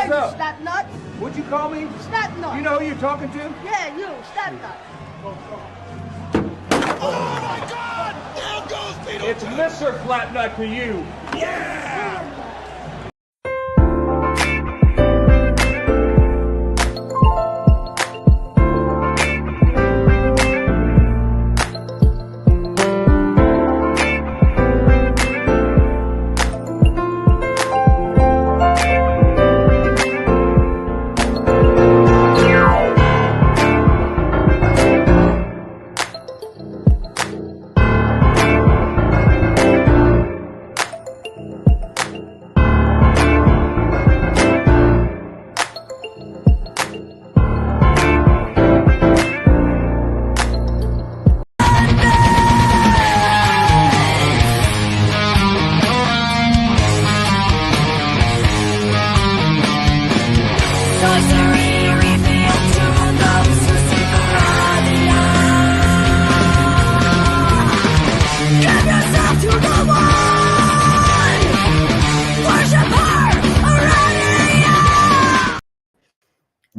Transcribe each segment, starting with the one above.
What's up? Snap nut. What'd you call me? Snap nut. You know who you're talking to? Yeah, you, snap nut. Oh my God! Down goes Beetlejuice! It's Mr. Flatnut to you. Yeah!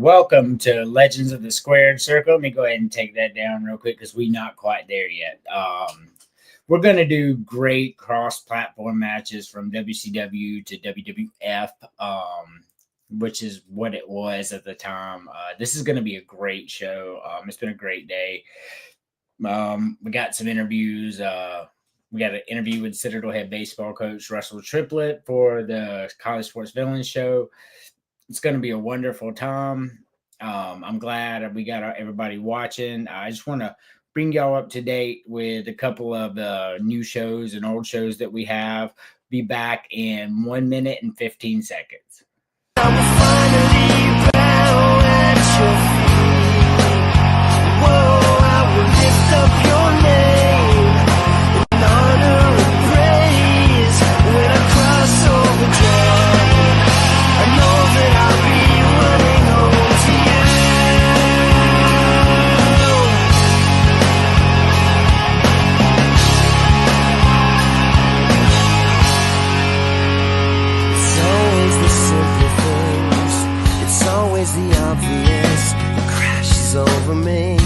Welcome to Legends of the Squared Circle. Let me go ahead and take that down real quick because we're not quite there yet. We're going to do great cross-platform matches from WCW to WWF, which is what it was at the time. This is going to be a great show. It's been a great day. We got some interviews. We got an interview with Citadel head baseball coach Russell Triplett for the College Sports Villains show. It's going to be a wonderful time. I'm glad we got everybody watching. I just want to bring y'all up to date with a couple of new shows and old shows that we have. Be back in 1 minute and 15 seconds. Over me,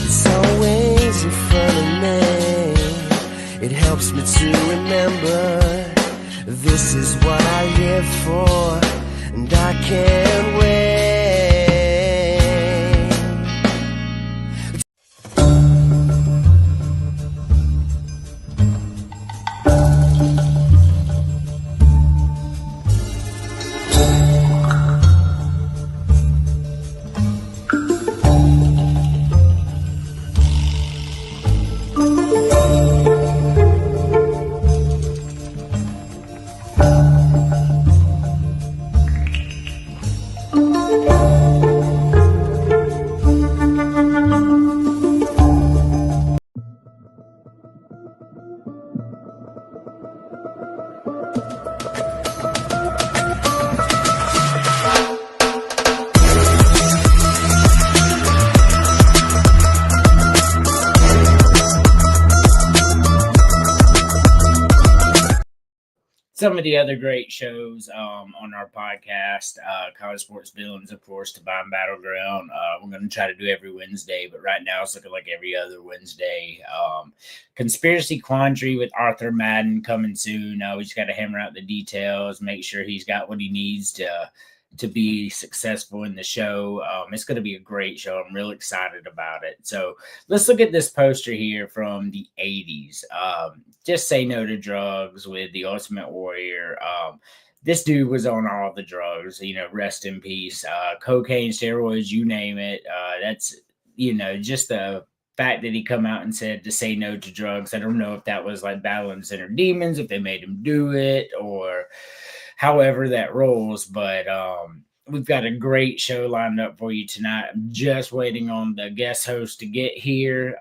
it's always in front of me. It helps me to remember this is what I live for, and I can't wait. Some of the other great shows on our podcast, College Sports Villains, of course, Divine Battleground. We're going to try to do every Wednesday, but right now it's looking like every other Wednesday. Conspiracy Quandary with Arthur Madden coming soon. We just got to hammer out the details, make sure he's got what he needs to be successful in the show. It's going to be a great show. I'm real excited about it. So let's look at this poster here from the 80s. Just Say No to Drugs with the Ultimate Warrior. This dude was on all the drugs, rest in peace. Cocaine, steroids, you name it. That's, just the fact that he come out and said to say no to drugs. I don't know if that was like battling inner demons, if they made him do it, or however that rolls, but we've got a great show lined up for you tonight. I'm just waiting on the guest host to get here.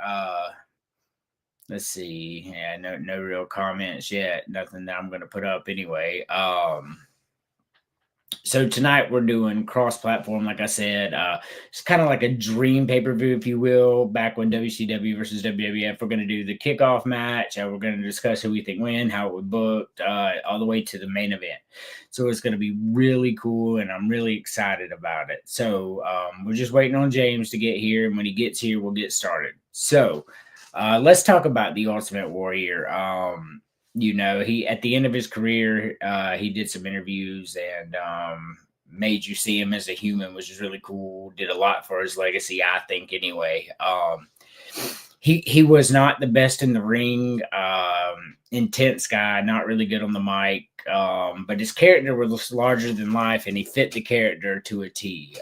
Let's see. Yeah, no real comments yet. Nothing that I'm going to put up anyway. So tonight we're doing cross-platform, like I said. It's kind of like a dream pay-per-view, if you will. Back when WCW versus WWF, we're going to do the kickoff match. We're going to discuss who we think win, how it was booked, all the way to the main event. So it's going to be really cool, and I'm really excited about it. So we're just waiting on James to get here, and when he gets here, we'll get started. So let's talk about the Ultimate Warrior. He at the end of his career, he did some interviews and made you see him as a human, which is really cool. Did a lot for his legacy, I think. Anyway, he was not the best in the ring. Intense guy, not really good on the mic. But his character was larger than life, and he fit the character to a T.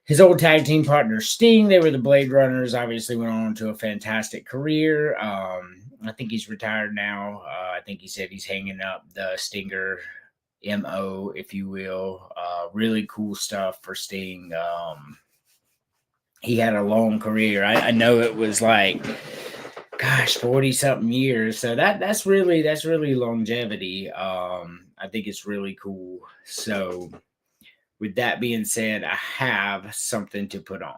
His old tag team partner, Sting, they were the Blade Runners, obviously went on to a fantastic career. I think he's retired now. I think he said he's hanging up the Stinger MO, if you will. Really cool stuff for Sting. He had a long career. I know it was like, 40-something years. So that's really longevity. I think it's really cool. So with that being said, I have something to put on.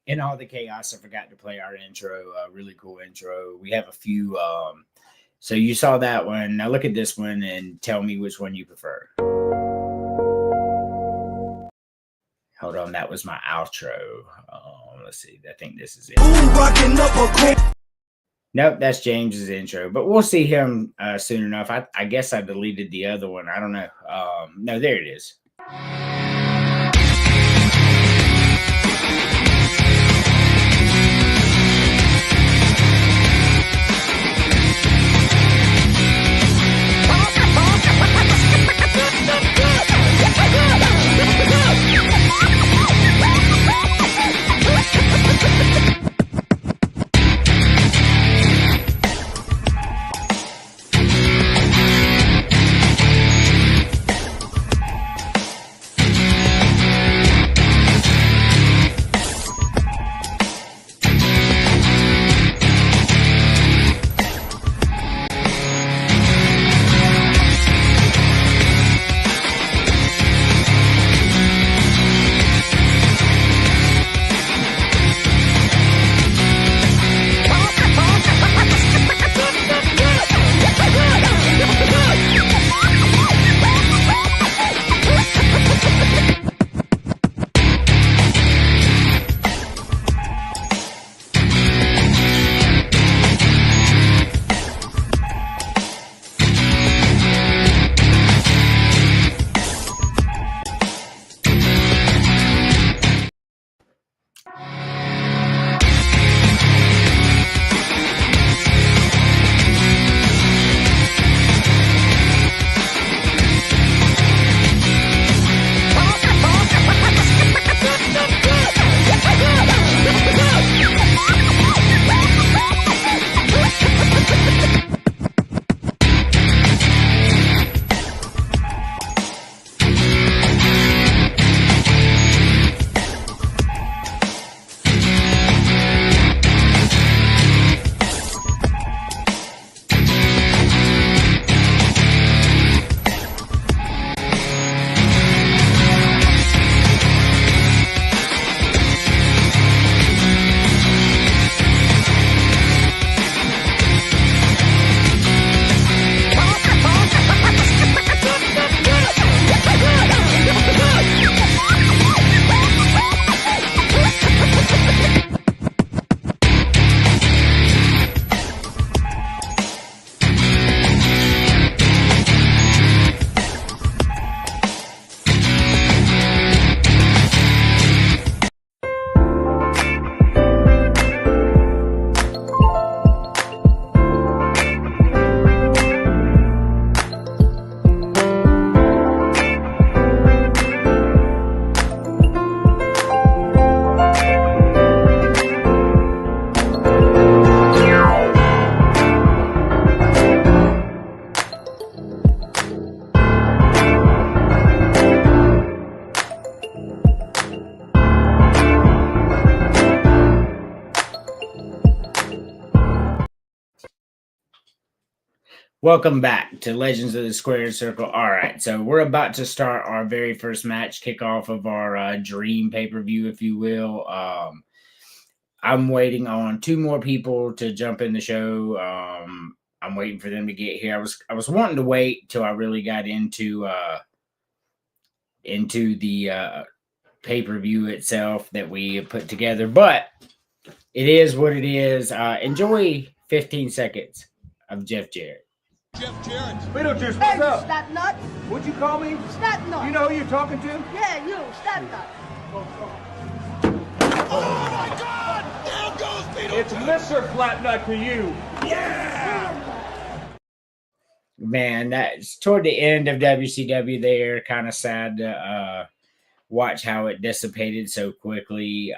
In all the chaos, I forgot to play our intro. Really cool intro. We have a few. So you saw that one. Now look at this one and tell me which one you prefer. Hold on, that was my outro. Let's see. I think this is it. Nope, that's James's intro. But we'll see him soon enough. I guess I deleted the other one. I don't know. No, there it is. Welcome back to Legends of the Squared Circle. All right, so we're about to start our very first match, kickoff of our dream pay-per-view, if you will. I'm waiting on two more people to jump in the show. I'm waiting for them to get here. I was wanting to wait till I really got into the pay-per-view itself that we put together, but it is what it is. Enjoy 15 seconds of Jeff Jarrett. Jeff Jarrett. Beetlejuice, Hey, what's up? snot nut! What'd you call me? Snot nut! You know who you're talking to? Yeah, you, snot nut! Oh my God! Down goes Beetlejuice. It's Mr. Flatnut to you. Man, that's toward the end of WCW there. Kind of sad to watch how it dissipated so quickly.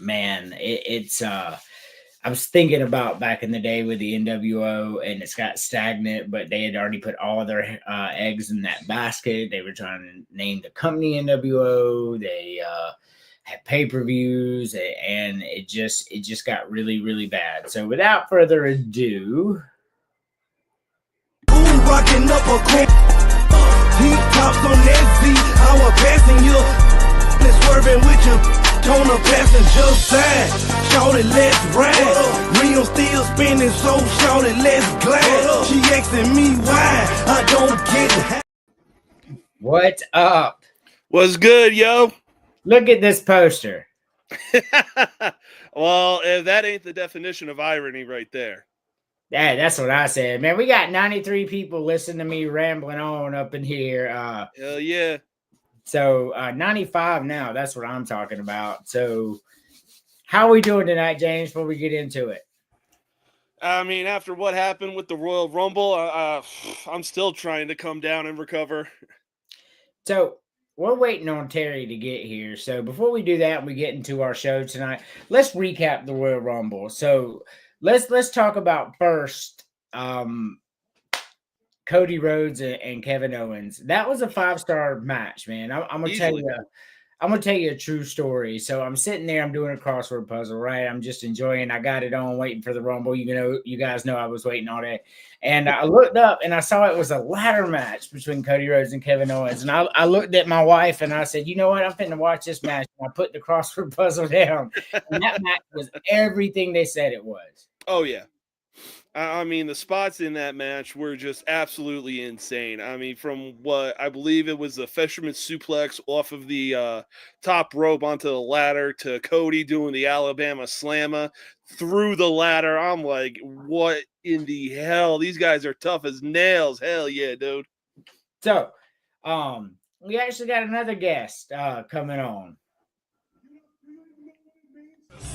Man, it's I was thinking about back in the day with the NWO, and it's got stagnant, but they had already put all their eggs in that basket. They were trying to name the company NWO. They had pay-per-views, and it just got really, really bad. So without further ado, Rocking up a cool deep tops on that Z. I was passing you, swerving with you on the passenger side. Shout it, let's ride. Rio still spinning, so shout it, let's glide. She asking me why I don't get it. what's up? What's good, yo? Look at this poster. Well, if that ain't the definition of irony right there. Yeah, that's what I said, man. We got 93 people listening to me rambling on up in here. Hell yeah. So 95 now. That's what I'm talking about. So how are we doing tonight, James, before we get into it? I mean, after what happened with the Royal Rumble, I'm still trying to come down and recover. So we're waiting on Terry to get here. So before we do that, we get into our show tonight. Let's recap the Royal Rumble. So let's talk about first Cody Rhodes and Kevin Owens. That was a 5-star match, man. I'm gonna tell Easily. you. I'm gonna tell you a true story. So I'm sitting there, I'm doing a crossword puzzle, right? I'm just enjoying. I got it on, waiting for the Rumble. You guys know I was waiting all day, and I looked up and I saw it was a ladder match between Cody Rhodes and Kevin Owens. And I looked at my wife and I said, you know what? I'm finna watch this match. And I put the crossword puzzle down, and that match was everything they said it was. Oh, yeah. I mean, the spots in that match were just absolutely insane. I mean, from what I believe it was a fisherman suplex off of the top rope onto the ladder to Cody doing the Alabama Slammer through the ladder. I'm like, what in the hell? These guys are tough as nails. Hell yeah, dude. So, we actually got another guest coming on.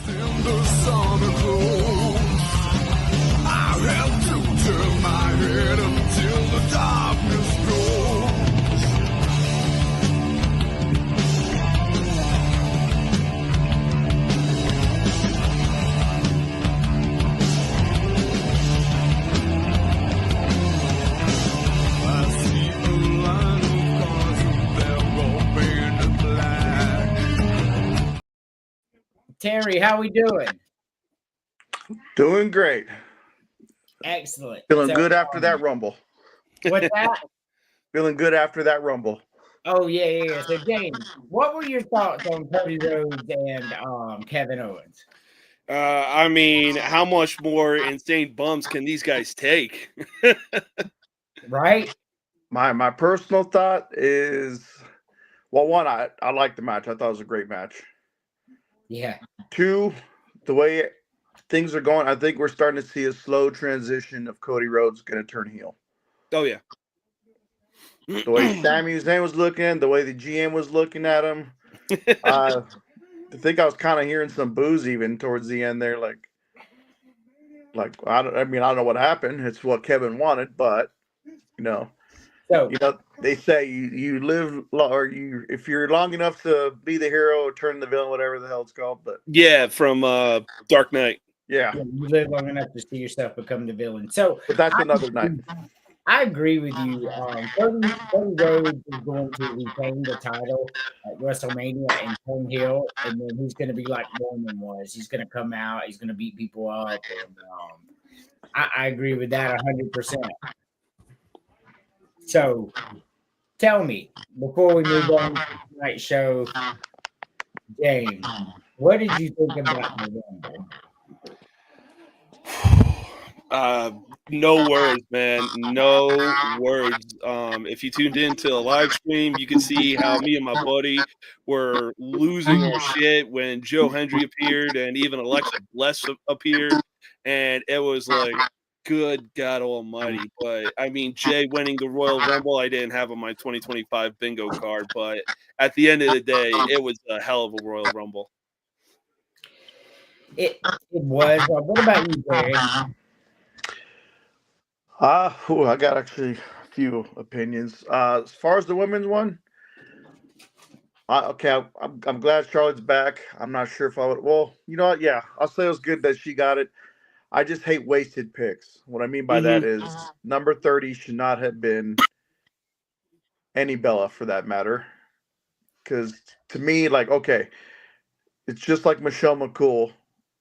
In the summer glow, I have to turn my head until the darkness I see a line of cars and they're all painted black. Terry, how we doing? Doing great. Excellent. Feeling So, good after that Rumble. What's that? Feeling good after that Rumble. Oh, yeah. So, James, what were your thoughts on Cody Rhodes and Kevin Owens? I mean, how much more insane bumps can these guys take? Right? My personal thought is, well, one, I liked the match. I thought it was a great match. Yeah. Two, the way things are going, I think we're starting to see a slow transition of Cody Rhodes going to turn heel. Oh, yeah. The way Sami Zayn was looking, the way the GM was looking at him. I think I was kind of hearing some boos even towards the end there. Like I don't know what happened. It's what Kevin wanted, but So, they say you live if you're long enough to be the hero or turn the villain, whatever the hell it's called. But Yeah, from Dark Knight. yeah, you live long enough to see yourself become the villain. So, but that's another night. I agree with you. Cody Rhodes is going to retain the title at WrestleMania and turn heel, and then he's going to be like Roman was. He's going to come out. He's going to beat people up, and I agree with that 100%. So, tell me before we move on to tonight's show, James, what did you think about the Rumble? No words, man. No words. If you tuned into the live stream, you can see how me and my buddy were losing our shit when Joe Hendry appeared and even Alexa Bliss appeared, and it was like, good God Almighty! But I mean, Jay winning the Royal Rumble, I didn't have on my 2025 bingo card, but at the end of the day, it was a hell of a Royal Rumble. It was. What about you, Barry? I got actually a few opinions. As far as the women's one, I'm glad Charlotte's back. I'm not sure if I would. Well, you know what? Yeah, I'll say it was good that she got it. I just hate wasted picks. What I mean by that is number 30 should not have been any Bella for that matter. Because to me, like, okay, it's just like Michelle McCool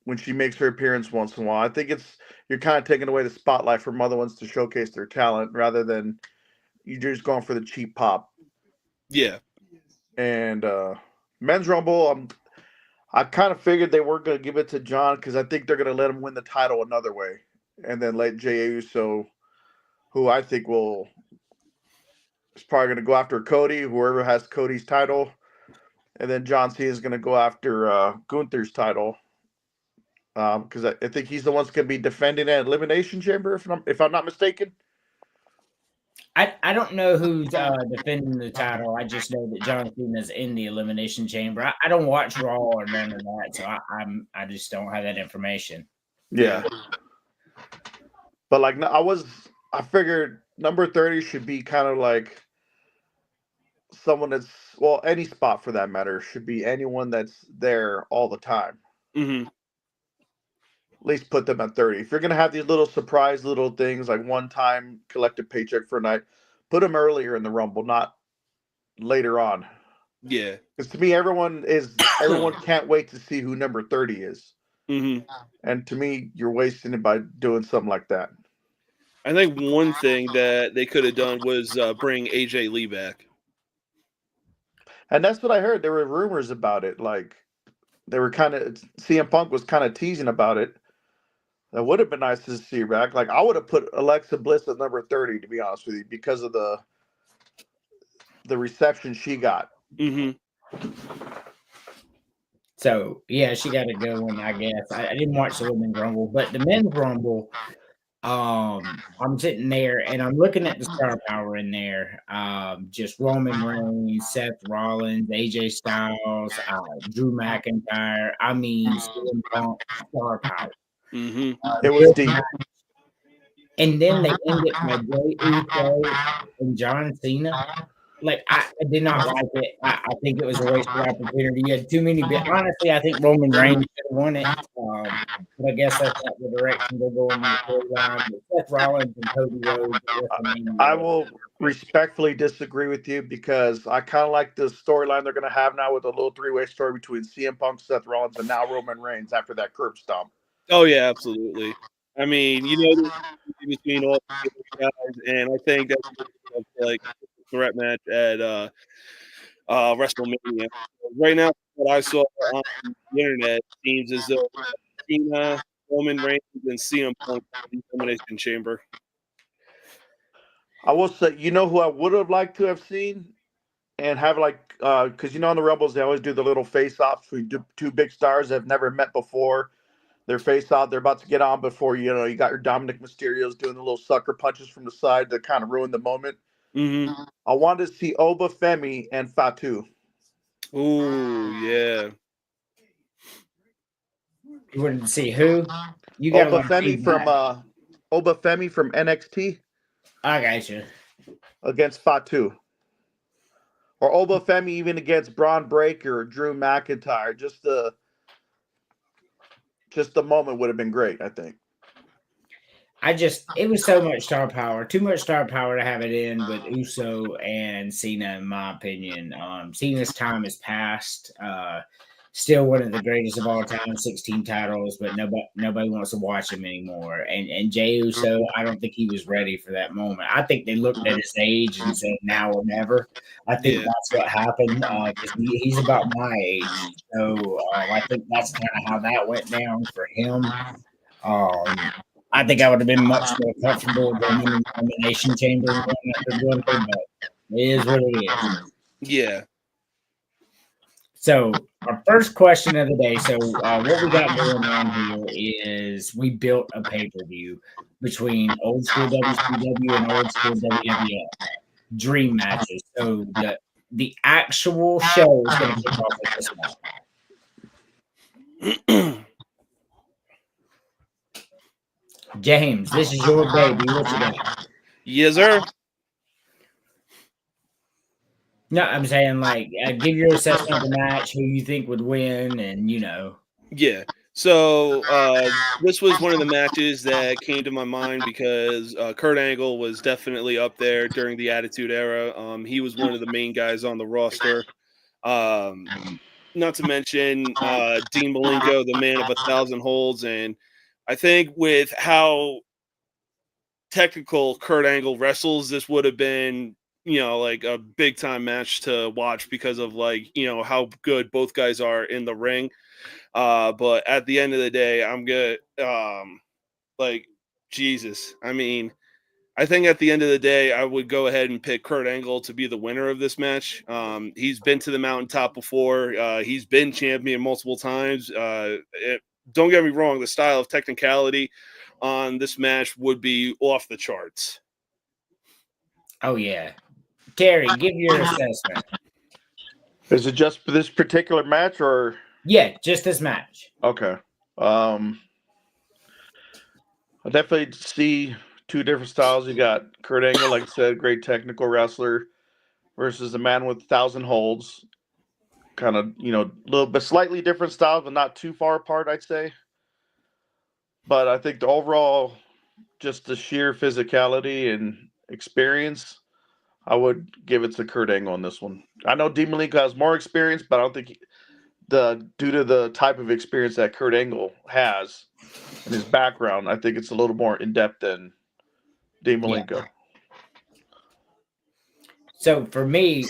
when she makes her appearance once in a while. I think you're kind of taking away the spotlight from other ones to showcase their talent rather than you're just going for the cheap pop. Yeah. And men's Rumble, I kind of figured they weren't going to give it to John because I think they're going to let him win the title another way and then let Jey Uso, who I think is probably going to go after Cody, whoever has Cody's title, and then John Cena is going to go after Gunther's title. Because I think he's the one that's going to be defending at Elimination Chamber, if I'm not mistaken. I don't know who's defending the title. I just know that John Cena's in the Elimination Chamber. I don't watch Raw or none of that, so I just don't have that information. Yeah. But like I figured number 30 should be kind of like someone that's any spot for that matter should be anyone that's there all the time. Mm-hmm. At least put them at 30. If you're going to have these little surprise little things like one-time collective paycheck for a night, put them earlier in the Rumble, not later on. Yeah. Because to me, everyone can't wait to see who number 30 is. Mm-hmm. And to me, you're wasting it by doing something like that. I think one thing that they could have done was bring AJ Lee back. And that's what I heard. There were rumors about it. Like, they were CM Punk was kind of teasing about it. That would have been nice to see her back. Like, I would have put Alexa Bliss at number 30, to be honest with you, because of the reception she got. Mm-hmm. So, yeah, she got to go in, I guess. I didn't watch the Women's Rumble, but the Men's Rumble, I'm sitting there, and I'm looking at the star power in there. Just Roman Reigns, Seth Rollins, AJ Styles, Drew McIntyre. I mean, CM Punk, star power. Mm-hmm. It was deep. And then they ended by Jey Uso and John Cena. Like, I did not like it. I think it was a wasted opportunity. You had too many. Honestly, I think Roman Reigns should have won it. But I guess that's not the direction they're going in the storyline. Seth Rollins and Cody Rhodes. I will respectfully disagree with you because I kind of like the storyline they're going to have now with a little three-way story between CM Punk, Seth Rollins, and now Roman Reigns after that curb stomp. Oh, yeah, absolutely. I mean, between all the guys, and I think that's like threat match at WrestleMania. Right now, what I saw on the internet seems as though Cena, Roman Reigns, and CM Punk in the Elimination Chamber. I will say, you know who I would have liked to have seen and have because on the Rebels they always do the little face-offs between two big stars that have never met before. Their face-off, they're about to get on before you got your Dominic Mysterios doing the little sucker punches from the side to kind of ruin the moment. Mm-hmm. I wanted to see Oba Femi and Fatu. Ooh, yeah. You wanted to see who? You got Oba Femi from NXT. I got you. Against Fatu. Or Oba Femi even against Braun Breaker or Drew McIntyre. Just the moment would have been great, I think. It was so much star power, too much star power to have it in with Uso and Cena, in my opinion. Cena's time has passed. Still one of the greatest of all time, 16 titles, but nobody wants to watch him anymore. And Jey Uso, I don't think he was ready for that moment. I think they looked at his age and said, now or never. I think Yeah. that's what happened because he's about my age. So I think that's kind of how that went down for him. I think I would have been much more comfortable going in the elimination chamber and going after Gunther, but it is what it is. Yeah. So our first question of the day. So what we got going on here is we built a pay-per-view between old school WCW and old school WWF dream matches. So the actual show is going to kick off with this one. James, this is your baby. What you got? Yes, sir. No, I'm saying like give your assessment of the match, who you think would win, and Yeah. So this was one of the matches that came to my mind because Kurt Angle was definitely up there during the Attitude Era. He was one of the main guys on the roster. Not to mention Dean Malenko, the man of 1,000 holds, and I think with how technical Kurt Angle wrestles, this would have been like a big time match to watch because of how good both guys are in the ring. But at the end of the day, I'm good. Jesus. I mean, I think at the end of the day, I would go ahead and pick Kurt Angle to be the winner of this match. He's been to the mountaintop before. He's been champion multiple times. Don't get me wrong. The style of technicality on this match would be off the charts. Oh, yeah. Terry, give your assessment. Is it just for this particular match or? Yeah, just this match. Okay. I definitely see two different styles. You got Kurt Angle, like I said, great technical wrestler, versus a man with 1,000 holds. Kind of, a little bit slightly different styles, but not too far apart, I'd say. But I think the overall, just the sheer physicality and experience, I would give it to Kurt Angle on this one. I know Dean Malenko has more experience, but I don't think due to the type of experience that Kurt Angle has and his background, I think it's a little more in depth than Dean Malenko. Yeah. So for me,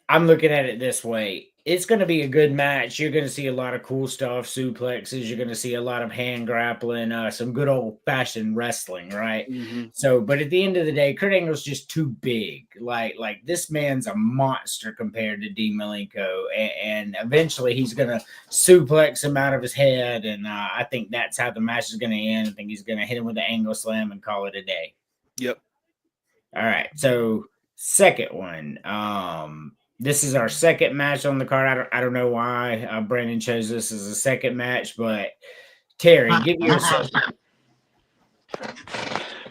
I'm looking at it this way. It's going to be a good match. You're going to see a lot of cool stuff, suplexes. You're going to see a lot of hand grappling, some good old-fashioned wrestling, right? Mm-hmm. So, but at the end of the day, Kurt Angle's just too big. Like this man's a monster compared to Dean Malenko, and eventually he's going to suplex him out of his head, and I think that's how the match is going to end. I think he's going to hit him with the angle slam and call it a day. Yep. All right, so second one. This is our second match on the card. I don't know why Brandon chose this as a second match, but Terry, give your assessment.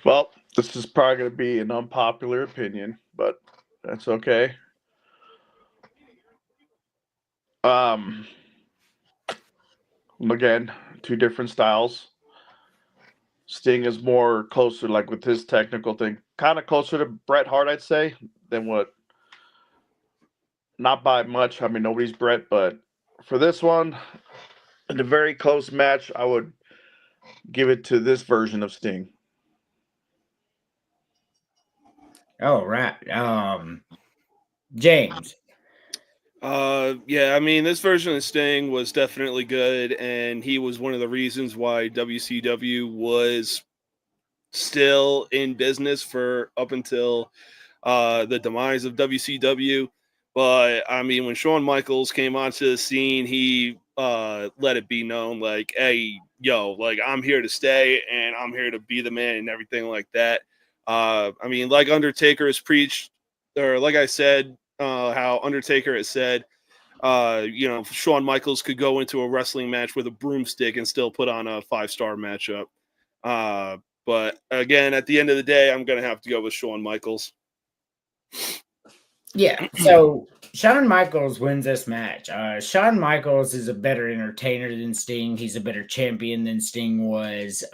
Well, this is probably going to be an unpopular opinion, but that's okay. Again, two different styles. Sting is more closer, like with his technical thing, kind of closer to Bret Hart, I'd say, than what. Not by much. I mean, nobody's Bret, but for this one, in a very close match, I would give it to this version of Sting. Oh, right. James. Yeah, I mean, this version of Sting was definitely good, and he was one of the reasons why WCW was still in business for up until the demise of WCW. But, I mean, when Shawn Michaels came onto the scene, he let it be known, like, hey, I'm here to stay, and I'm here to be the man and everything like that. I mean, like Undertaker has preached, or like I said, how Undertaker has said, Shawn Michaels could go into a wrestling match with a broomstick and still put on a 5-star matchup. But, again, at the end of the day, I'm going to have to go with Shawn Michaels. Yeah, so Shawn Michaels wins this match. Shawn Michaels is a better entertainer than Sting. He's a better champion than Sting was.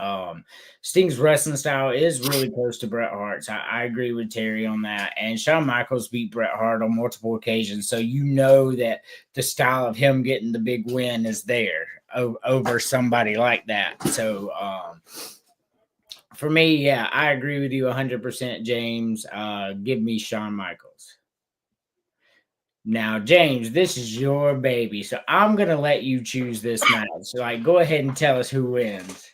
Sting's wrestling style is really close to Bret Hart's. I agree with Terry on that. And Shawn Michaels beat Bret Hart on multiple occasions, so you know that the style of him getting the big win is there over somebody like that. So for me, yeah, I agree with you 100%, James. Give me Shawn Michaels. Now, James, this is your baby, so I'm gonna let you choose this match. So, like, go ahead and tell us who wins.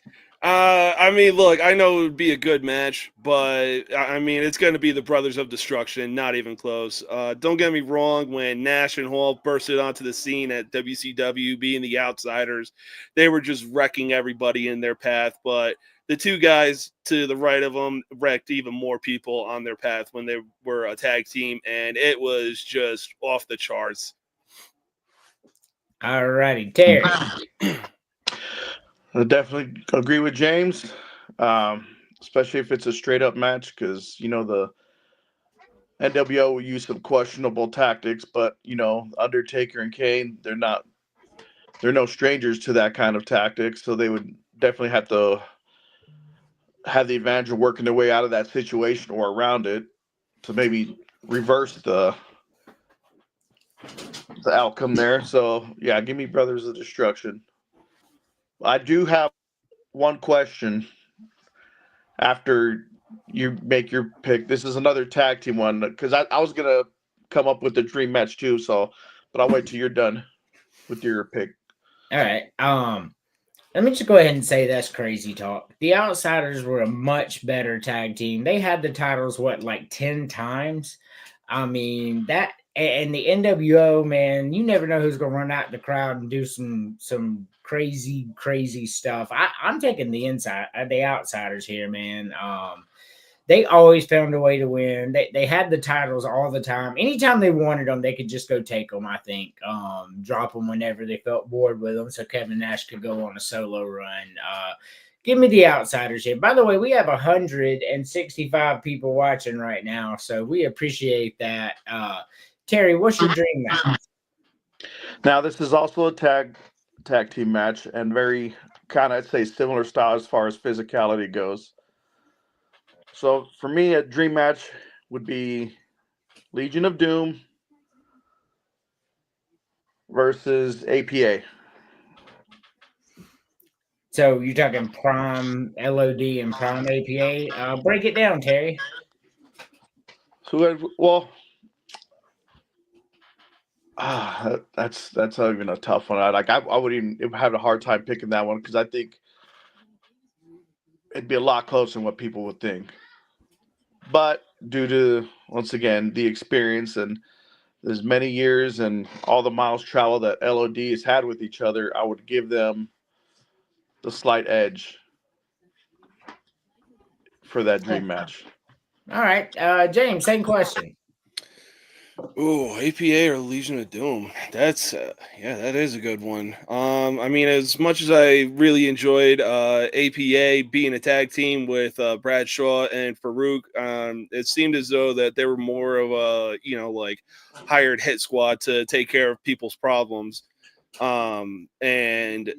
I mean, look, I know it would be a good match, but I mean, it's going to be the Brothers of Destruction, not even close. Don't get me wrong, when Nash and Hall bursted onto the scene at WCW, being the outsiders, they were just wrecking everybody in their path, but the two guys to the right of them wrecked even more people on their path when they were a tag team, and it was just off the charts. All righty, Terry. I definitely agree with James, especially if it's a straight up match, because the NWO will use some questionable tactics, but Undertaker and Kane, they're no strangers to that kind of tactics, so they would definitely have to have the advantage of working their way out of that situation or around it to maybe reverse the outcome there. So yeah, give me Brothers of Destruction. I do have one question after you make your pick. This is another tag team one, because I was gonna come up with the dream match too, but I'll wait till you're done with your pick. All right. Let me just go ahead and say that's crazy talk. The Outsiders were a much better tag team. They had the titles, like 10 times? I mean, that and the NWO, man, you never know who's gonna run out in the crowd and do some crazy stuff. I'm taking the Outsiders here, man. They always found a way to win. They had the titles all the time. Anytime they wanted them, they could just go take them, I think. Drop them whenever they felt bored with them, so Kevin Nash could go on a solo run. Give me the Outsiders here. By the way, we have 165 people watching right now, so we appreciate that. Terry, what's your dream match? Now, this is also a tag team match, and very kind of, I'd say, similar style as far as physicality goes. So for me, a dream match would be Legion of Doom versus APA. So you're talking Prime LOD and Prime APA. Break it down, Terry. That's even a tough one. I would even have a hard time picking that one, because I think it'd be a lot closer than what people would think. But due to, once again, the experience and as many years and all the miles traveled that LOD has had with each other, I would give them the slight edge for that dream match. All right, James, same question. Ooh, APA or Legion of Doom. That's that is a good one. I mean, as much as I really enjoyed APA being a tag team with Bradshaw and Farouk, it seemed as though that they were more of a hired hit squad to take care of people's problems, and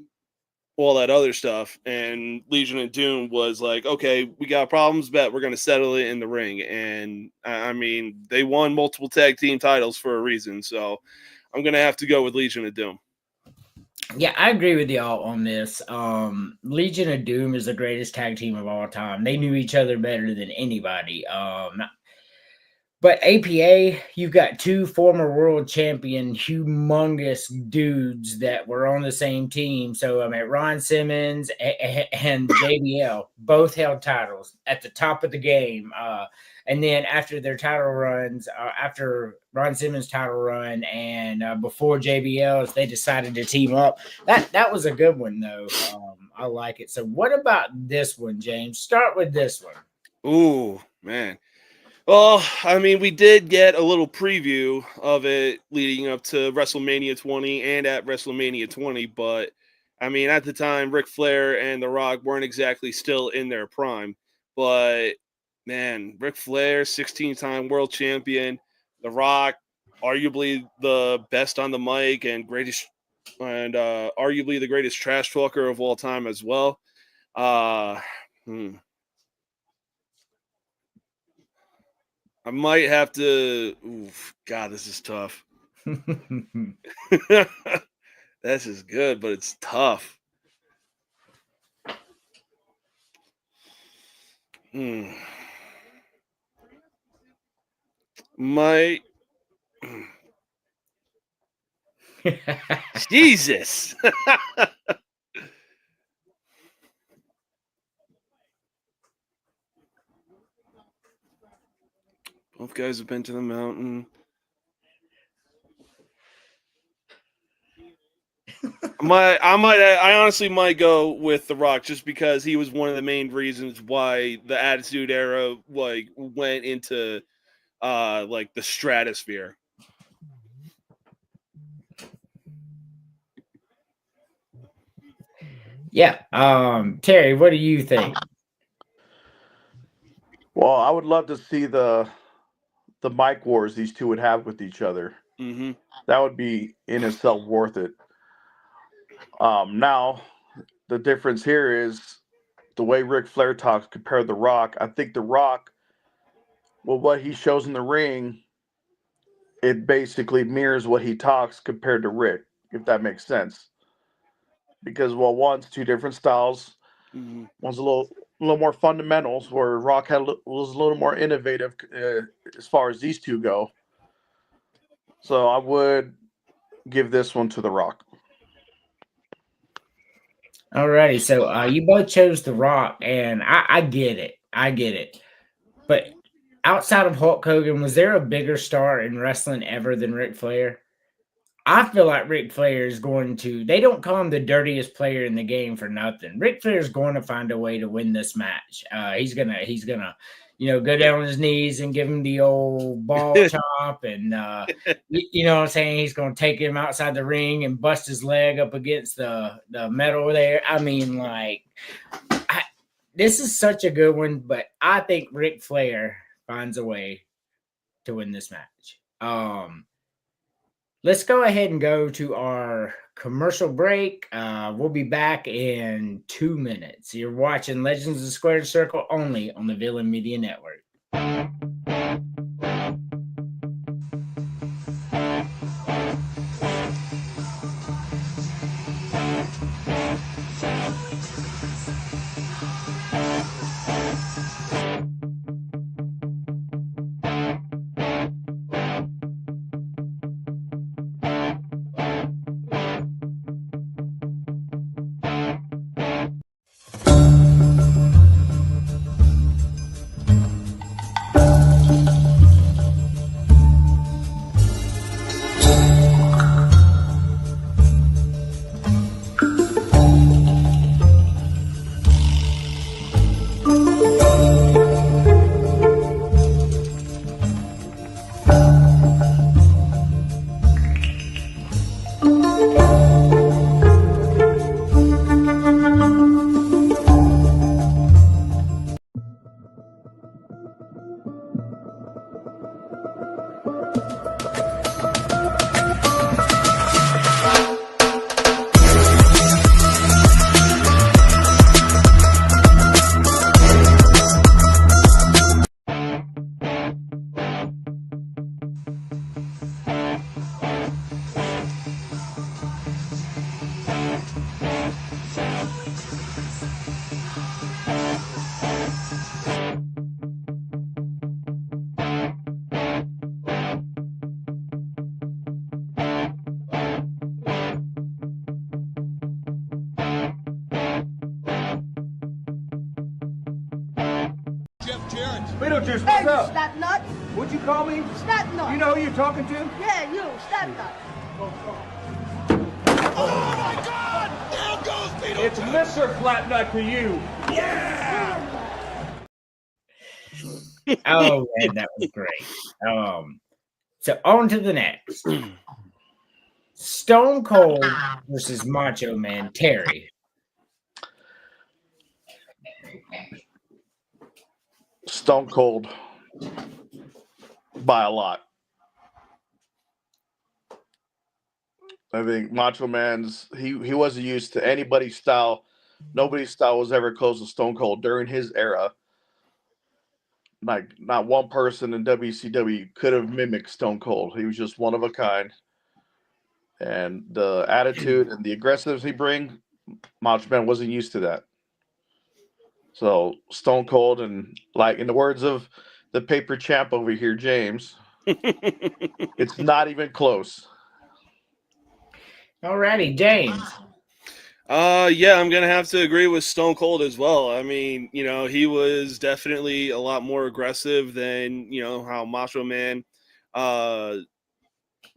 all that other stuff. And Legion of Doom was like, okay, we got problems, but we're going to settle it in the ring. And I mean, they won multiple tag team titles for a reason. So I'm going to have to go with Legion of Doom. Yeah, I agree with y'all on this. Legion of Doom is the greatest tag team of all time. They knew each other better than anybody. But APA, you've got two former world champion, humongous dudes that were on the same team. So, I mean, Ron Simmons and JBL both held titles at the top of the game. And then after their title runs, after Ron Simmons' title run and before JBL's, they decided to team up. That was a good one, though. I like it. So what about this one, James? Start with this one. Ooh, man. Well, I mean, we did get a little preview of it leading up to WrestleMania 20 and at WrestleMania 20, but I mean, at the time, Ric Flair and The Rock weren't exactly still in their prime. But man, Ric Flair, 16-time world champion, The Rock, arguably the best on the mic and greatest, and arguably the greatest trash talker of all time as well. I might have to. Oof, God, this is tough. This is good, but it's tough. Might. Jesus. Both guys have been to the mountain. I honestly might go with The Rock just because he was one of the main reasons why the Attitude Era like went into like the stratosphere. Yeah. Terry, what do you think? Well, I would love to see the mic wars these two would have with each other. Mm-hmm. That would be in itself worth it. Now, the difference here is the way Ric Flair talks compared to The Rock. I think The Rock, well, what he shows in the ring, it basically mirrors what he talks compared to Rick, if that makes sense. Because, well, one's two different styles. Mm-hmm. One's a little more fundamentals, where Rock was a little more innovative as far as these two go. So I would give this one to The Rock. Alrighty, so you both chose The Rock, and I get it. I get it. But outside of Hulk Hogan, was there a bigger star in wrestling ever than Ric Flair? I feel like Ric Flair is going to, they don't call him the dirtiest player in the game for nothing. Ric Flair is going to find a way to win this match. He's gonna, go down on his knees and give him the old ball chop. And, you know what I'm saying? He's going to take him outside the ring and bust his leg up against the metal there. I mean, this is such a good one, but I think Ric Flair finds a way to win this match. Let's go ahead and go to our commercial break. We'll be back in 2 minutes. You're watching Legends of the Squared Circle only on the Villain Media Network. Beetlejuice, Hey, what's up? snot nut. What'd you call me? Snot nut. You know who you're talking to? Yeah, you, snot nut. It's Mr. Flatnut to you. Oh, man, that was great. So on to the next. Stone Cold versus Macho Man Terry. Stone Cold by a lot. I think Macho Man's he wasn't used to anybody's style. Nobody's style was ever close to Stone Cold during his era. Like not one person in WCW could have mimicked Stone Cold. He was just one of a kind. And the attitude and the aggressiveness he bring, Macho Man wasn't used to that. So Stone Cold, and like in the words of the paper champ over here, James, it's not even close. Alrighty, James. Yeah, I'm gonna have to agree with Stone Cold as well. I mean, he was definitely a lot more aggressive than how Macho Man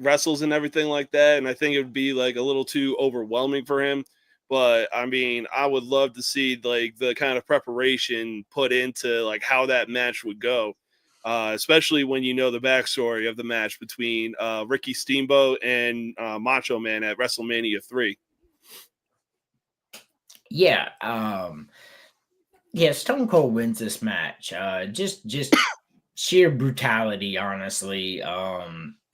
wrestles and everything like that. And I think it would be like a little too overwhelming for him. But I mean, I would love to see like the kind of preparation put into like how that match would go. Especially when you know the backstory of the match between Ricky Steamboat and Macho Man at WrestleMania 3. Yeah, Stone Cold wins this match. Just sheer brutality, honestly.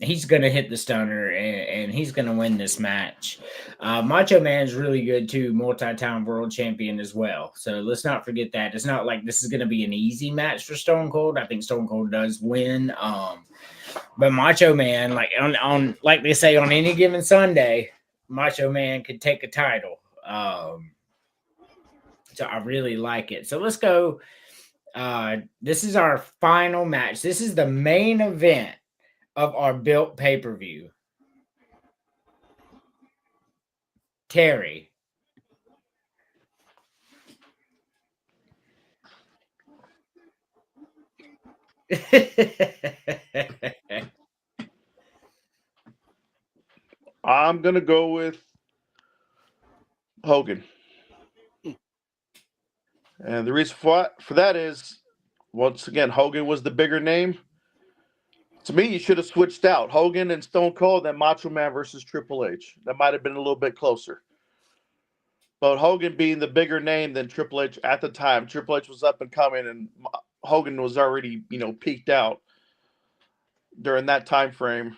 He's gonna hit the stunner and he's gonna win this match. Macho Man's really good too, multi-time world champion as well. So let's not forget that. It's not like this is gonna be an easy match for Stone Cold. I think Stone Cold does win. But Macho Man, like on like they say on any given Sunday, Macho Man could take a title. So I really like it. So let's go. This is our final match. This is the main event of our built pay-per-view. Terry. I'm gonna go with Hogan. And the reason for that is, once again, Hogan was the bigger name. To me, you should have switched out Hogan and Stone Cold, then Macho Man versus Triple H. That might have been a little bit closer. But Hogan being the bigger name than Triple H at the time, Triple H was up and coming, and Hogan was already, peaked out during that time frame.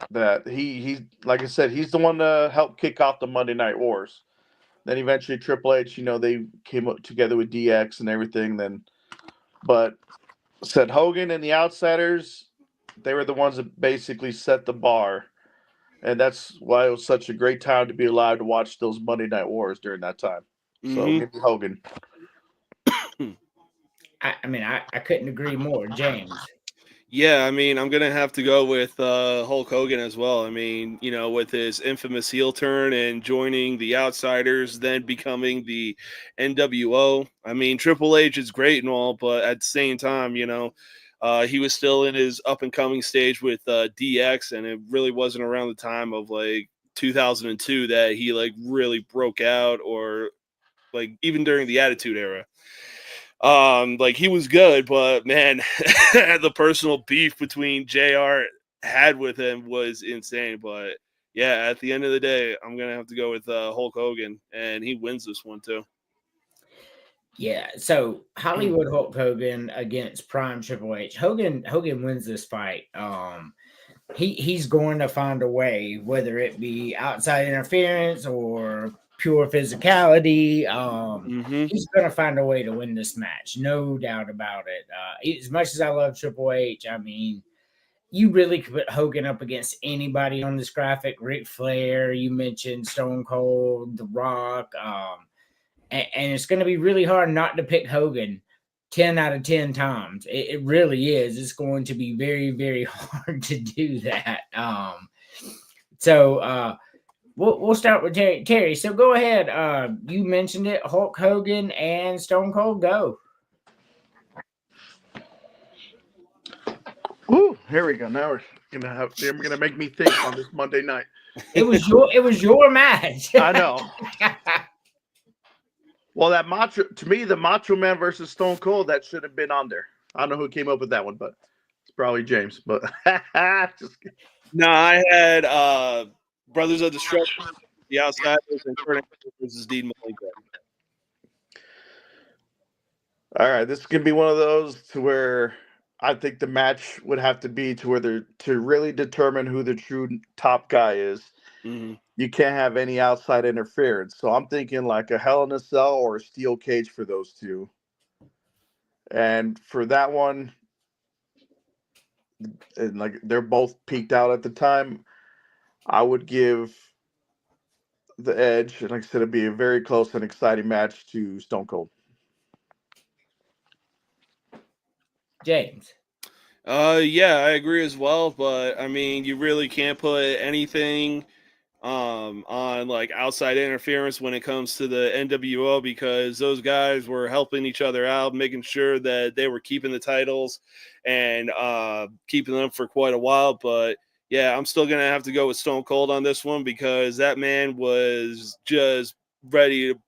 That he like I said, he's the one to help kick off the Monday Night Wars. Then eventually Triple H, they came up together with DX and everything. But said Hogan and the Outsiders, they were the ones that basically set the bar. And that's why it was such a great time to be alive to watch those Monday Night Wars during that time. So give me Hogan. I couldn't agree more, James. Yeah, I mean, I'm going to have to go with Hulk Hogan as well. I mean, with his infamous heel turn and joining the Outsiders, then becoming the NWO. I mean, Triple H is great and all, but at the same time, he was still in his up-and-coming stage with DX, and it really wasn't around the time of, 2002 that he, really broke out, or, even during the Attitude Era. He was good, but man, the personal beef between JR had with him was insane. But yeah, at the end of the day, I'm gonna have to go with Hulk Hogan, and he wins this one too. Yeah, so Hollywood Hulk Hogan against Prime Triple H. Hogan wins this fight. He's going to find a way, whether it be outside interference or pure physicality. He's going to find a way to win this match, no doubt about it. As much as I love Triple H, I mean, you really could put Hogan up against anybody on this graphic. Ric Flair, you mentioned Stone Cold, The Rock, and it's going to be really hard not to pick Hogan 10 out of 10 times. It really is. It's going to be very, very hard to do that. We'll start with Terry. Terry, so go ahead. You mentioned it, Hulk Hogan and Stone Cold, go. Ooh, here we go. Now they're gonna make me think on this Monday night. It was your match. I know. Well, the Macho Man versus Stone Cold, that should have been on there. I don't know who came up with that one, but it's probably James. But no, I had Brothers of Destruction, the Outsiders, and Kurt Angle versus Dean Malenko. All right, this is gonna be one of those to where I think the match would have to be to where to really determine who the true top guy is. Mm-hmm. You can't have any outside interference. So I'm thinking like a Hell in a Cell or a steel cage for those two. And for that one, and like they're both peaked out at the time, I would give the edge. And like I said, it'd be a very close and exciting match to Stone Cold. James. Yeah, I agree as well, but I mean, you really can't put anything on like outside interference when it comes to the NWO, because those guys were helping each other out, making sure that they were keeping the titles and keeping them for quite a while. But yeah, I'm still gonna have to go with Stone Cold on this one, because that man was just ready to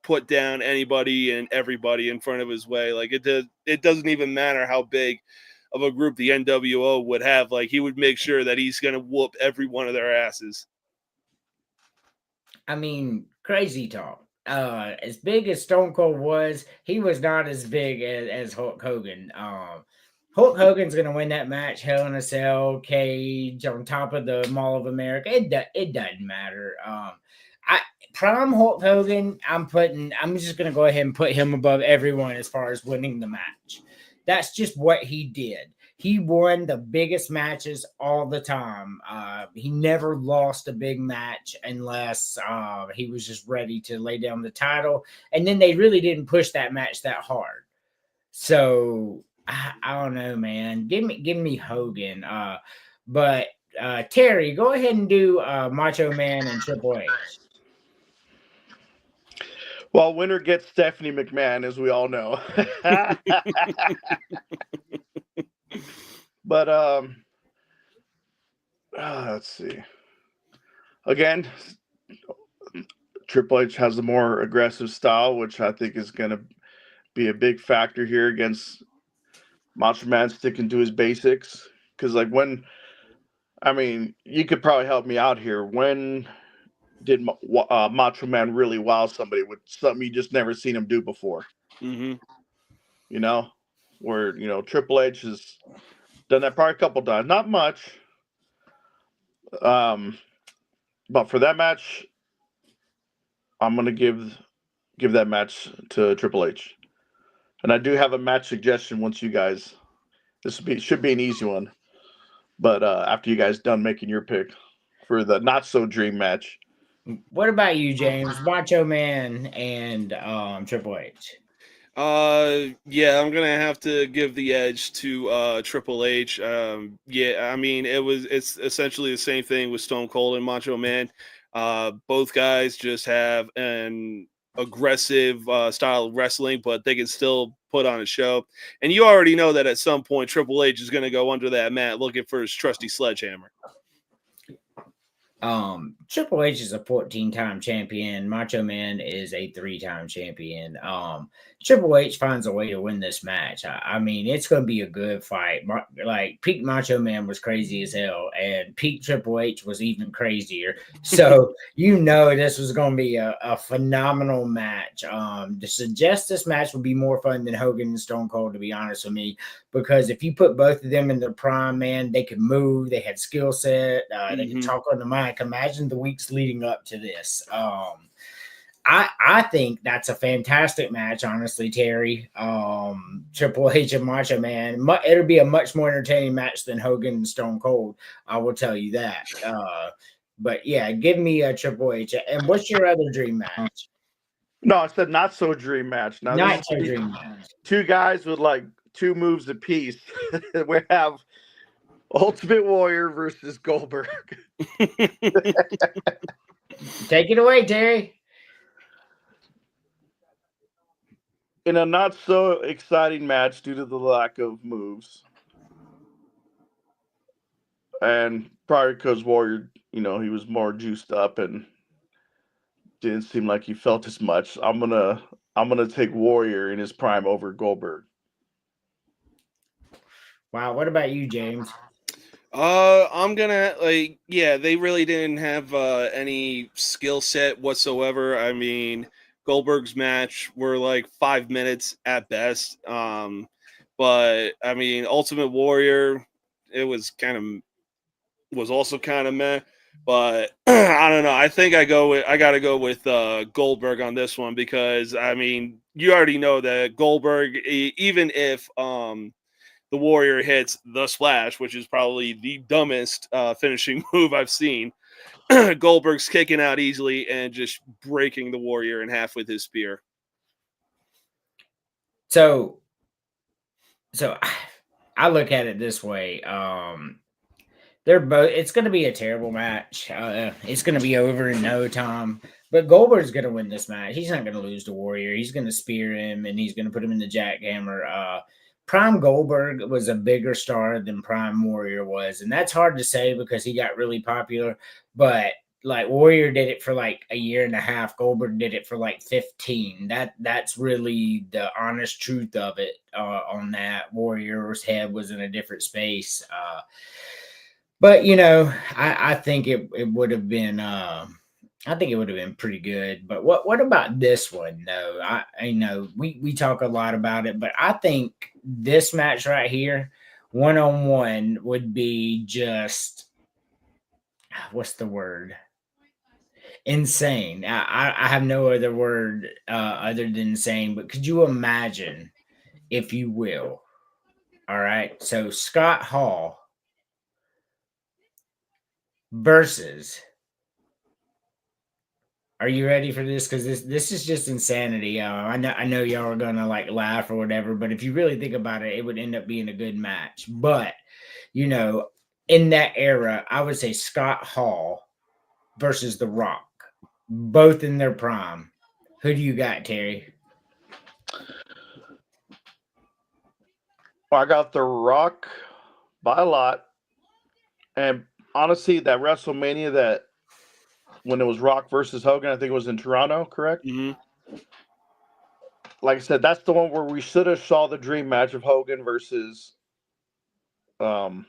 put down anybody and everybody in front of his way. Like it doesn't even matter how big of a group the NWO would have. Like he would make sure that he's gonna whoop every one of their asses. I mean, crazy talk. As big as Stone Cold was, he was not as big as Hulk Hogan. Hulk Hogan's gonna win that match, Hell in a Cell, cage, on top of the Mall of America. It doesn't matter. Prime Hulk Hogan, I'm just gonna go ahead and put him above everyone as far as winning the match. That's just what he did. He won the biggest matches all the time. He never lost a big match unless he was just ready to lay down the title. And then they really didn't push that match that hard. So I don't know, man. Give me Hogan. But Terry, go ahead and do Macho Man and Triple H. Well, winner gets Stephanie McMahon, as we all know. But let's see. Again, Triple H has a more aggressive style, which I think is going to be a big factor here against Macho Man sticking to his basics. Because, like, you could probably help me out here. When did Macho Man really wow somebody with something you just never seen him do before? Mm-hmm. You know, where, Triple H has done that probably a couple times, not much. But for that match, I'm gonna give that match to Triple H. And I do have a match suggestion once you guys. Should be an easy one. But after you guys done making your pick for the not so dream match. What about you, James? Macho Man and Triple H. Yeah, I'm gonna have to give the edge to Triple H. Yeah, I mean it's essentially the same thing with Stone Cold and Macho Man. Both guys just have an aggressive style of wrestling, but they can still put on a show. And you already know that at some point Triple H is gonna go under that mat looking for his trusty sledgehammer. Triple H is a 14-time champion. Macho Man is a 3-time champion. Triple H finds a way to win this match. I mean, it's going to be a good fight. Like, peak Macho Man was crazy as hell, and peak Triple H was even crazier. So, this was going to be a phenomenal match. To suggest this match would be more fun than Hogan and Stone Cold, to be honest with me, because if you put both of them in their prime, man, they could move. They had skill set. They could talk on the mic. Imagine the weeks leading up to this. I think that's a fantastic match, honestly, Terry. Triple H and Macho Man. It'll be a much more entertaining match than Hogan and Stone Cold. I will tell you that. But yeah, give me a Triple H. And what's your other dream match? No, I said not so dream match. Now, not so dream match. Two guys with like 2 moves apiece. We have Ultimate Warrior versus Goldberg. Take it away, Terry. In a not so exciting match due to the lack of moves. And probably because Warrior, he was more juiced up and didn't seem like he felt as much. I'm gonna take Warrior in his prime over Goldberg. Wow, what about you, James? I'm gonna they really didn't have any skill set whatsoever. I mean, Goldberg's match were like 5 minutes at best. But But I mean, Ultimate Warrior, it was also kind of meh. But I don't know. I think I got to go with Goldberg on this one because I mean, you already know that Goldberg, even if the Warrior hits the Splash, which is probably the dumbest finishing move I've seen, Goldberg's kicking out easily and just breaking the Warrior in half with his spear. So I look at it this way. They're both. It's going to be a terrible match. It's going to be over in no time. But Goldberg's going to win this match. He's not going to lose to Warrior. He's going to spear him and he's going to put him in the jackhammer. Prime Goldberg was a bigger star than Prime Warrior was, and that's hard to say because he got really popular. But like Warrior did it for like a year and a half. Goldberg did it for like 15. That's really the honest truth of it. On that, Warrior's head was in a different space. But you know, I think it would have been. I think it would have been pretty good. But what about this one? No, I know we talk a lot about it, but I think this match right here, 1-on-1, would be just what's the word? Insane. I have no other word other than insane. But could you imagine, if you will? All right, so Scott Hall versus. Are you ready for this? Because this is just insanity. I know y'all are gonna like laugh or whatever, but if you really think about it, it would end up being a good match. But you know, in that era, I would say Scott Hall versus The Rock, both in their prime. Who do you got, Terry? Well, I got The Rock by a lot. And honestly, that WrestleMania that when it was Rock versus Hogan, I think it was in Toronto, correct? Mm-hmm. Like I said, that's the one where we should have saw the dream match of Hogan versus Stone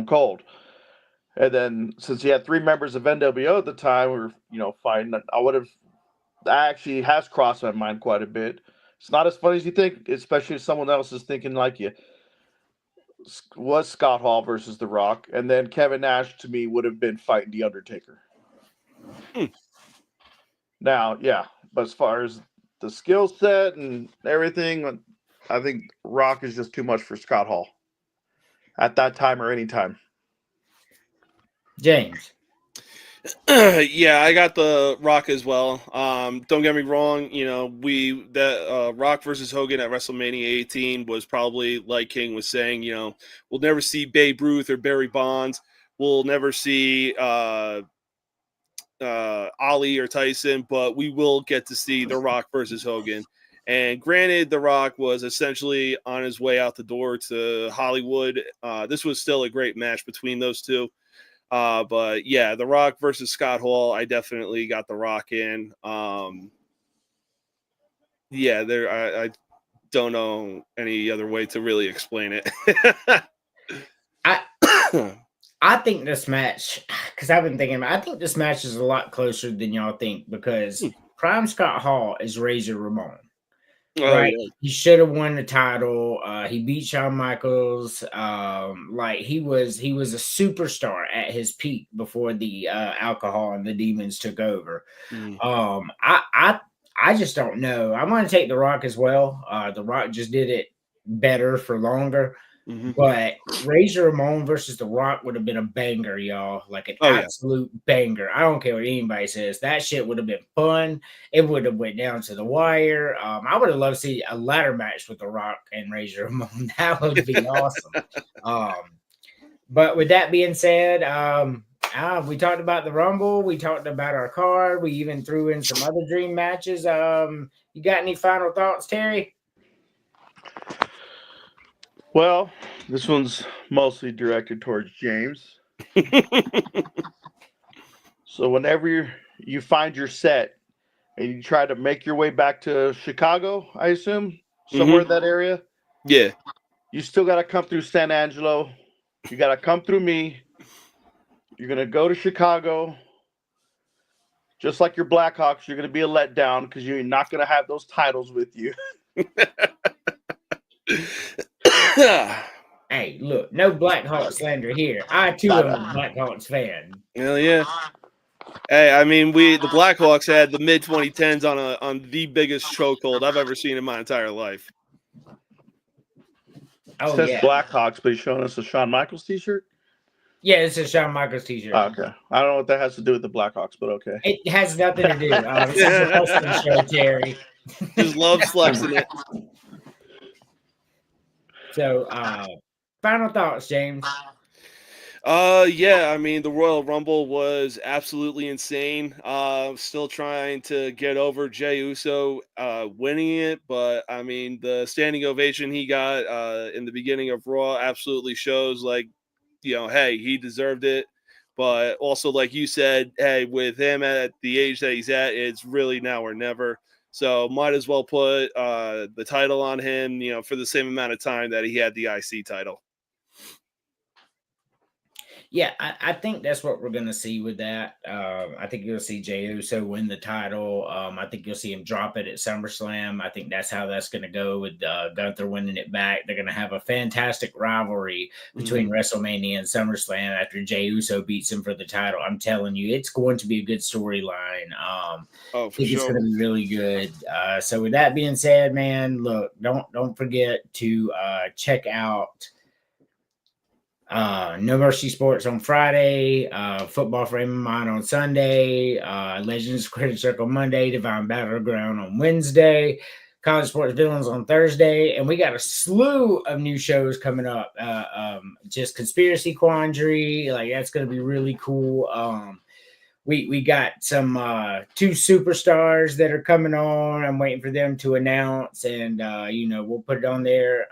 Cold. And then since he had 3 members of NWO at the time, we were, fighting. That actually has crossed my mind quite a bit. It's not as funny as you think, especially if someone else is thinking like you. Was Scott Hall versus The Rock. And then Kevin Nash, to me, would have been fighting The Undertaker. Now, yeah, but as far as the skill set and everything, I think Rock is just too much for Scott Hall at that time or any time. James. Yeah, I got The Rock as well. Don't get me wrong, Rock versus Hogan at WrestleMania 18 was probably, like King was saying, we'll never see Babe Ruth or Barry Bonds. We'll never see Ali or Tyson, but we will get to see The Rock versus Hogan. And granted, The Rock was essentially on his way out the door to Hollywood. This was still a great match between those two. But yeah, The Rock versus Scott Hall, I definitely got The Rock in. I don't know any other way to really explain it. I think this match, because I've been thinking, I think this match is a lot closer than y'all think because Prime Scott Hall is Razor Ramon. Right? Yeah. He should have won the title. He beat Shawn Michaels. He was a superstar at his peak before the alcohol and the demons took over. I just don't know. I'm going to take The Rock as well. The Rock just did it better for longer. Mm-hmm. But Razor Ramon versus The Rock would have been a banger, y'all. Like an absolute banger. I don't care what anybody says. That shit would have been fun. It would have went down to the wire. I would have loved to see a ladder match with The Rock and Razor Ramon. That would be awesome. But with that being said, we talked about the Rumble. We talked about our card. We even threw in some other dream matches. You got any final thoughts, Terry? Well, this one's mostly directed towards James. So whenever you find your set and you try to make your way back to Chicago, I assume, somewhere in that area. Yeah. You still got to come through San Angelo. You got to come through me. You're going to go to Chicago. Just like your Blackhawks, you're going to be a letdown because you're not going to have those titles with you. Hey, look, no Blackhawks slander here. I too am a Blackhawks fan. Hell yeah. Hey, I mean, the Blackhawks had the mid 2010s on the biggest chokehold I've ever seen in my entire life. Oh Says yeah, Blackhawks, but he's showing us a Shawn Michaels t-shirt. yeah. It's a Shawn Michaels t-shirt. Okay, I don't know what that has to do with the Blackhawks, but okay. It has nothing to do. This is a wrestling show, Terry. Just loves flexing it. So, final thoughts, James. Yeah, I mean, the Royal Rumble was absolutely insane. Still trying to get over Jey Uso winning it, but I mean, the standing ovation he got in the beginning of Raw absolutely shows, like, hey, he deserved it. But also, like you said, hey, with him at the age that he's at, it's really now or never. So might as well put the title on him, for the same amount of time that he had the IC title. Yeah, I think that's what we're going to see with that. I think you'll see Jey Uso win the title. I think you'll see him drop it at SummerSlam. I think that's how that's going to go with Gunther winning it back. They're going to have a fantastic rivalry between WrestleMania and SummerSlam after Jey Uso beats him for the title. I'm telling you, it's going to be a good storyline. I think it's going to be really good. So with that being said, man, look, don't forget to check out No Mercy Sports on Friday, Football Frame of Mind on Sunday, Legends Credit Circle Monday, Divine Battleground on Wednesday, College Sports Villains on Thursday, and we got a slew of new shows coming up. Just Conspiracy Quandary, like that's going to be really cool. We got some 2 superstars that are coming on. I'm waiting for them to announce, and we'll put it on there.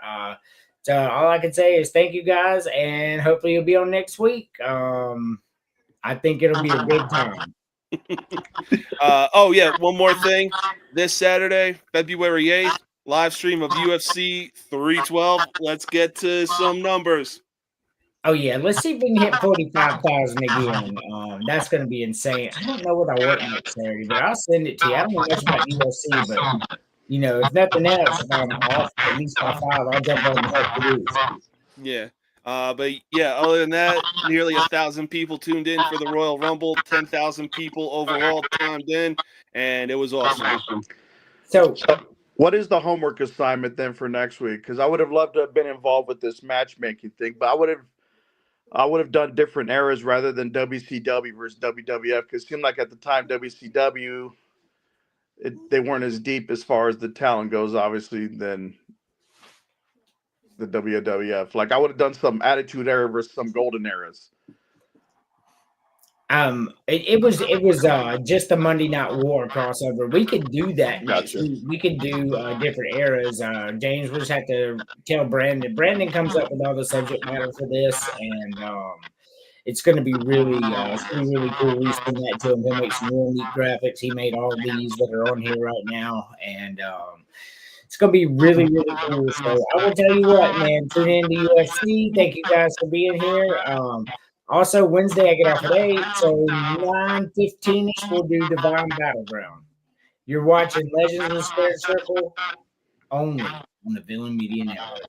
So all I can say is thank you guys, and hopefully you'll be on next week. I think it'll be a good time. One more thing. This Saturday, February 8th, live stream of UFC 312. Let's get to some numbers. Oh, yeah. Let's see if we can hit 45,000 again. That's going to be insane. I don't know what I want next Saturday, but I'll send it to you. I don't know much about UFC, but if nothing else, if I'm off at least by 5, I'll jump on the hook to lose. Yeah. Other than that, nearly 1,000 people tuned in for the Royal Rumble, 10,000 people overall tuned in, and it was awesome. So what is the homework assignment then for next week? Because I would have loved to have been involved with this matchmaking thing, but I would have done different eras rather than WCW versus WWF, because it seemed like at the time WCW, they weren't as deep as far as the talent goes, obviously, than the WWF. Like I would have done some Attitude Era versus some Golden Eras. It was just the Monday Night War crossover. We could do that. Gotcha. We could do different eras. James, we just have to tell Brandon. Brandon comes up with all the subject matter for this, and it's going to be really cool. We send that to him. He'll make some real neat graphics. He made all these that are on here right now, and it's going to be really, really cool. So I will tell you what, man, tune in to UFC. Thank you guys for being here. Also, Wednesday I get off at 8, so 9:15ish we'll do Divine Battleground. You're watching Legends of the Spirit Circle only on the Villain Media Network.